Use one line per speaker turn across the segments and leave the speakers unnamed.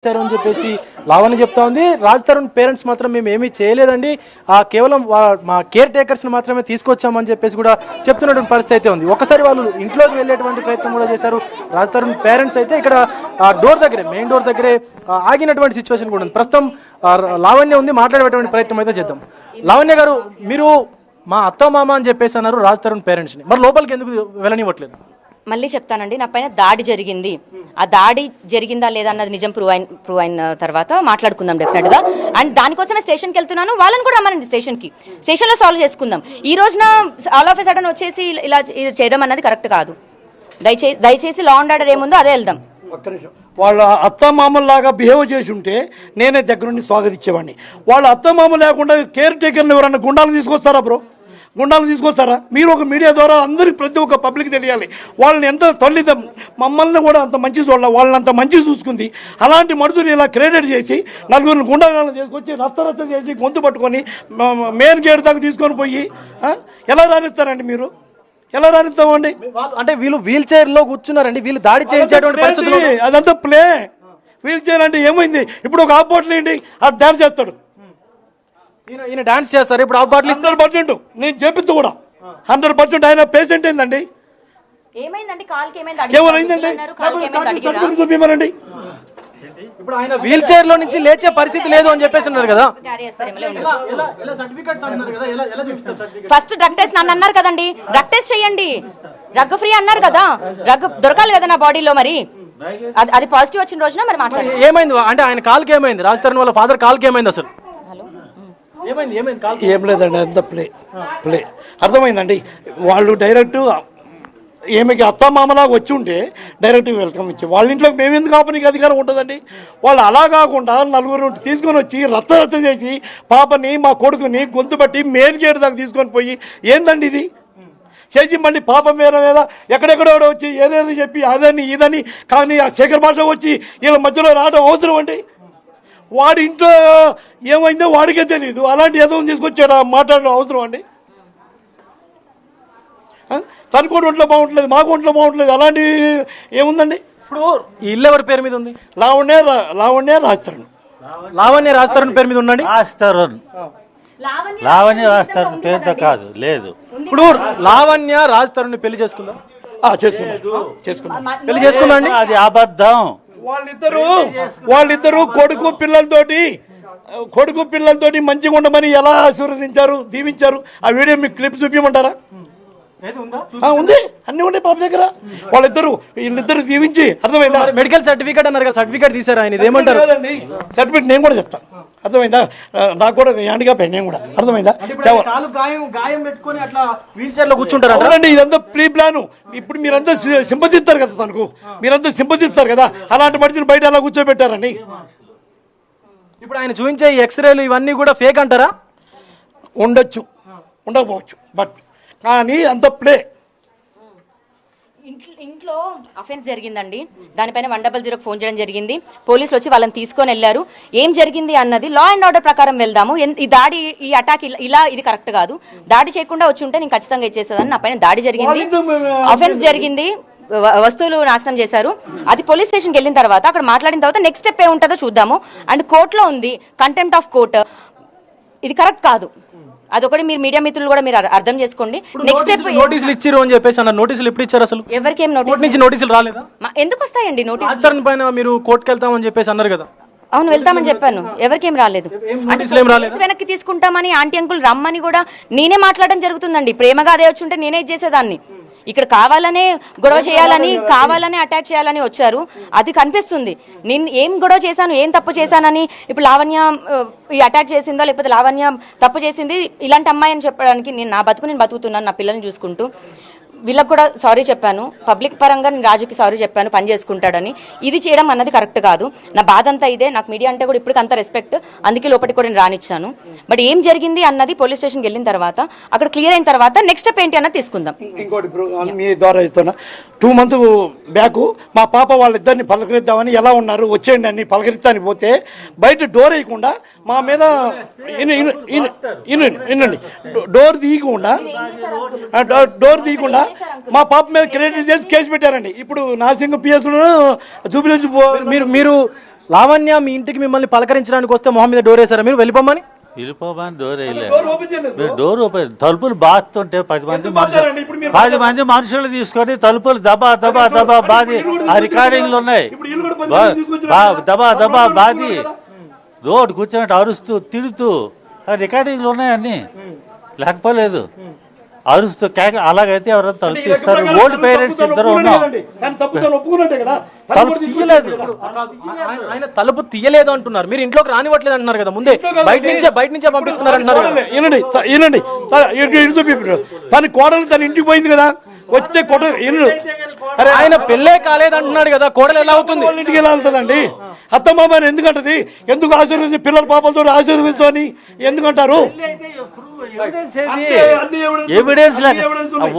అని చెప్పేసి లావణ్య చెప్తా ఉంది. రాజ్ తరుణ్ పేరెంట్స్ మాత్రం మేము ఏమీ చేయలేదండి, కేవలం మా కేర్ టేకర్స్ని మాత్రమే తీసుకొచ్చామని చెప్పేసి కూడా చెప్తున్నటువంటి పరిస్థితి అయితే ఉంది. ఒకసారి వాళ్ళు ఇంట్లోకి వెళ్ళేటువంటి ప్రయత్నం కూడా చేశారు. రాజ్ తరుణ్ పేరెంట్స్ అయితే ఇక్కడ డోర్ దగ్గరే, మెయిన్ డోర్ దగ్గరే ఆగినటువంటి సిచ్యువేషన్ కూడా ఉంది. ప్రస్తుతం లావణ్య ఉంది, మాట్లాడేటువంటి ప్రయత్నం అయితే చేద్దాం. లావణ్య గారు, మీరు మా అత్త మామ అని చెప్పేసి అన్నారు రాజ్ తరుణ్ పేరెంట్స్ని, మరి లోపలికి ఎందుకు వెళ్ళనివ్వట్లేదు?
మళ్ళీ చెప్తానండి, నా పైన దాడి జరిగింది. ఆ దాడి జరిగిందా లేదా అన్నది నిజం ప్రూవ్ అయిన తర్వాత మాట్లాడుకుందాం డెఫినెట్గా. అండ్ దానికోసమే స్టేషన్కి వెళ్తున్నాను, వాళ్ళని కూడా రమ్మనండి స్టేషన్లో సాల్వ్ చేసుకుందాం. ఈ రోజున ఆల్ ఆఫ్ ఎ సడన్ వచ్చేసి ఇలా చేయడం అన్నది కరెక్ట్ కాదు. దయచేసి లా అండ్ ఆర్డర్ ఏముందో అదే వెళ్దాం.
వాళ్ళ అత్తమామల్లాగా బిహేవ్ చేసి ఉంటే నేనే దగ్గరుండి స్వాగతించేవాడిని. వాళ్ళ అత్తమామ లేకుండా కేర్ టేకర్ని ఎవరన్నా గుండాలను తీసుకొస్తారా బ్రో? గుండాలను తీసుకొస్తారా? మీరు ఒక మీడియా ద్వారా అందరికి ప్రతి ఒక్క పబ్లిక్ తెలియాలి. వాళ్ళని ఎంత తల్లిదం మమ్మల్ని కూడా అంత మంచి చూడాలి, వాళ్ళని అంత మంచి చూసుకుంది. అలాంటి మనుషులు ఇలా క్రెడిట్ చేసి నలుగురిని గుండాలను తీసుకొచ్చి రచ్చ చేసి గొంతు పట్టుకొని మెయిన్ గేట్ దాకా తీసుకొని పోయి ఎలా రానిస్తారండి? మీరు ఎలా రానిస్తామండి?
అంటే వీళ్ళు వీల్ చైర్ లో కూర్చున్నారండి, వీళ్ళు దాడి చేయించేటువంటి పరిస్థితులు.
అదంతా ప్లే. వీల్ చైర్ అంటే ఏమైంది? ఇప్పుడు ఒక ఆపోట్లు ఏంటి, ఆ డాన్స్ చేస్తాడు,
ఈయన డాన్స్ చేస్తారు. ఇప్పుడు
100% నేను చెప్పింది కూడా 100%. ఆయన పేషెంట్ ఏందండి?
ఏమైందండి?
చూపిమనండి.
ఇప్పుడు ఆయన వీల్ చైర్ లో నుంచి లేచే పరిస్థితి లేదు అని చెప్పేసి అన్నారు కదా.
ఫస్ట్ డ్రగ్ టెస్ట్ నన్ను అన్నారు కదండి, డ్రగ్ టెస్ట్ చేయండి, డ్రగ్ ఫ్రీ అన్నారు కదా, డ్రగ్ దొరకాలి కదా నా బాడీలో. మరి అది పాజిటివ్ వచ్చిన రోజున మరి మాట్లాడారు.
ఏమైంది అంటే ఆయన కాల్కి ఏమైంది? రాజ్ తరుణ్ వాళ్ళ ఫాదర్ కాల్కి ఏమైంది అసలు?
ఏం లేదండి, అంత ప్లే అర్థమైందండి. వాళ్ళు డైరెక్ట్ ఏమికి అత్తమామలాగా వచ్చి ఉంటే డైరెక్ట్ వెల్కమ్ ఇచ్చి వాళ్ళ ఇంట్లోకి మేము ఎందుకు ఆపనికి అధికారం ఉంటుందండి? వాళ్ళు అలా కాకుండా నలుగురు తీసుకొని వచ్చి రచ్చ చేసి పాపని మా కొడుకుని గొంతు బట్టి మెయిన్ గేట్ దాకా తీసుకొని పోయి ఏందండి ఇది చేసి మళ్ళీ పాపం మీద ఎక్కడెక్కడో వచ్చి ఏదేదో చెప్పి అదని ఇదని. కానీ ఆ శేఖర్ భాష వచ్చి వీళ్ళ మధ్యలో రావడం అవసరం అండి? వాడి ఇంట్లో ఏమైందో వాడికే తెలియదు, అలాంటి ఏదో తీసుకొచ్చాడు మాట్లాడడం అవసరం అండి? తనకు కూడా ఒంట్లో బాగుంటలేదు, మాకు ఒంట్లో బాగుంటలేదు, అలాంటి ఏముందండి?
ఇప్పుడు ఇల్లు ఎవరి పేరు మీద ఉంది?
లావణ్య రాజ్ తరుణ్.
లావణ్య రాజ్ తరుణ్ పేరు మీద ఉండండి.
లావణ్య రాజ్ తరుణ్ పేరుతో కాదు, లేదు.
ఇప్పుడు లావణ్య రాజ్ తరుణ్ పెళ్లి చేసుకుందాం, పెళ్లి చేసుకుందాం అండి.
అది అబద్ధం.
వాళ్ళిద్దరు కొడుకు పిల్లలతోటి మంచిగా ఉండమని ఎలా ఆశీర్వదించారు, దీవించారు. ఆ వీడియో మీకు క్లిప్ చూపించమంటారా? ఉంది, అన్ని ఉన్నాయి పాప దగ్గర. వీళ్ళిద్దరు దీవించి అర్థమైందా?
మెడికల్ సర్టిఫికేట్ అన్నారు కదా, సర్టిఫికేట్ తీసారు ఆయన, ఏమంటారు?
సర్టిఫికేట్ నేను కూడా చెప్తాను, అర్థమైందా? నాకు కూడా యాండిగా పెన్ నేను కూడా, అర్థమైందా? అవునండి, ఇదంతా ప్రీ ప్లాన్. ఇప్పుడు మీరంతా సింపతిస్తారు కదా తనకు, మీరంతా సింపతిస్తారు కదా, అలాంటి మనిషిని బయట ఎలా కూర్చోబెట్టారండి?
ఇప్పుడు ఆయన చూపించే ఎక్స్రేలు ఇవన్నీ కూడా ఫేక్ అంటారా?
ఉండొచ్చు, ఉండకపోవచ్చు, బట్ కానీ అంత ప్లే.
ఇంట్లో అఫెన్స్ జరిగిందండి, దానిపైన 100 ఫోన్ చేయడం జరిగింది. పోలీసులు వచ్చి వాళ్ళని తీసుకొని వెళ్ళారు. ఏం జరిగింది అన్నది లా అండ్ ఆర్డర్ ప్రకారం వెళ్దాము. ఈ దాడి, ఈ అటాక్ ఇలా ఇది కరెక్ట్ కాదు. దాడి చేయకుండా వచ్చి ఉంటే నేను ఖచ్చితంగా ఇచ్చేసేదాన్ని. నా పైన దాడి జరిగింది, అఫెన్స్ జరిగింది, వస్తువులు నాశనం చేశారు. అది పోలీస్ స్టేషన్కి వెళ్ళిన తర్వాత అక్కడ మాట్లాడిన తర్వాత నెక్స్ట్ స్టెప్ ఏ ఉంటుందో చూద్దాము. అండ్ కోర్టులో ఉంది, కంటెంప్ట్ ఆఫ్ కోర్ట్. ఇది కరెక్ట్ కాదు. అదొకటి మీరు మీడియా మిత్రులు కూడా మీరు అర్థం చేసుకోండి. నెక్స్ట్ స్టెప్
నోటీసులు ఇచ్చారు అని చెప్పేసి అన్న, నోటీసులు ఎప్పుడు ఇచ్చారు అసలు?
ఎవరికి ఏం
నోటీసులు రాలేదా?
ఎందుకు వస్తాయండి నోటీసులు?
తరుణ్ పైన మీరు కోర్టుకు వెళ్తామని చెప్పేసి అన్నారు కదా.
అవును, వెళ్తామని చెప్పాను, ఎవరికేం రాలేదు. వెనక్కి తీసుకుంటామని ఆంటీ అంకుల్ రమ్మని కూడా నేనే మాట్లాడడం జరుగుతుందండి. ప్రేమగా అదే వచ్చి ఉంటే నేనే చేసేదాన్ని. ఇక్కడ కావాలనే గొడవ చేయాలని, కావాలనే అటాక్ చేయాలని వచ్చారు. అది కనిపిస్తుంది. నేను ఏం గొడవ చేశాను, ఏం తప్పు చేశానని. ఇప్పుడు లావణ్య ఈ అటాక్ చేసిందో, లేకపోతే లావణ్య తప్పు చేసింది ఇలాంటి అమ్మాయి అని చెప్పడానికి నేను నా బతుకు నేను బతుకుతున్నాను, నా పిల్లల్ని చూసుకుంటూ. వీళ్ళకి కూడా సారీ చెప్పాను, పబ్లిక్ పరంగా నేను రాజుకి సారీ చెప్పాను, పని చేసుకుంటాడని. ఇది చేయడం అన్నది కరెక్ట్ కాదు. నా బాధ అంతా ఇదే. నాకు మీడియా అంటే కూడా ఇప్పటికి అంత రెస్పెక్ట్, అందుకే లోపలికి కూడా నేను రానిచ్చాను. బట్ ఏం జరిగింది అన్నది పోలీస్ స్టేషన్కి వెళ్ళిన తర్వాత, అక్కడ క్లియర్ అయిన తర్వాత నెక్స్ట్ స్టెప్ ఏంటి అన్నది తీసుకుందాం.
ఇంకోటి మీ ద్వారా ఇస్తున్నా, 2 months బ్యాక్ మా పాప వాళ్ళిద్దరిని పలకరిద్దామని ఎలా ఉన్నారు వచ్చేయండి అని పలకరిస్తానికి పోతే బయట డోర్ వేయకుండా మా మీద డోర్ తీయకుండా మా పాప మీద క్రెడిట్ చేసి కేసు పెట్టారండి. ఇప్పుడు నాసింగ్ పిఎస్ జూబిలీ
మీరు లావణ్య మీ ఇంటికి మిమ్మల్ని పలకరించడానికి వస్తే మొహం మీద డోర్ వేశారా మీరు వెళ్ళిపోమని?
వెళ్ళిపోమని డోర్ వేయలేదు. మీరు డోర్ ఓపెన్ తలుపులు బాతుంటే 10 మంది మనుషులు తీసుకొని తలుపులు దబా దబా దబా బాది ఆ రికార్డింగ్లు ఉన్నాయి. దబా దబా బాది రోడ్ కూర్చోబెట్టి అరుస్తూ తిడుతూ ఆ రికార్డింగ్లు ఉన్నాయి అన్ని. లేకపోలేదు అరుస్తూ అలాగైతే ఎవరైనా తలుపు తీస్తారు? ఓల్డ్ పేరెంట్స్ ఇద్దరు ఉన్నాం. తలుపు తీయలేదు.
ఆయన తలుపు తీయలేదు అంటున్నారు, మీరు ఇంట్లోకి రానివ్వట్లేదు అంటున్నారు కదా ముందే. బయట నుంచే పంపిస్తున్నారు అంటున్నారు.
తన కోడలు తన ఇంటికి పోయింది కదా, వస్తే కొట్ట
ఆయన పెళ్ళే కాలేదు అంటున్నాడు కదా, కోడలు ఎలా అవుతుంది?
ఇంటికి ఎలా వెళ్తుందండి? అత్తమామని ఎందుకంటది? ఎందుకు ఆశీర్వదించి పిల్లల పాపలతో ఆశీర్వదించుకొని ఎందుకంటారు?
ఎవిడెన్స్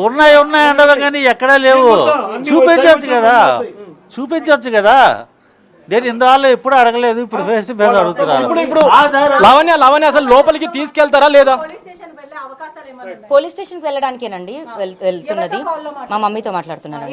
ఉన్నాయి ఉండవు కానీ ఎక్కడా లేవు. చూపించవచ్చు కదా. నేను ఇందువల్ల ఎప్పుడు అడగలేదు, ఇప్పుడు ఫేస్ టు ఫేస్ అడుగుతున్నాను.
ఇప్పుడు లావణ్య అసలు లోపలికి తీసుకెళ్తారా లేదా?
పోలీస్ స్టేషన్కి వెళ్ళడానికేనండి వెళ్తున్నది. మా మమ్మీతో మాట్లాడుతున్నానండి.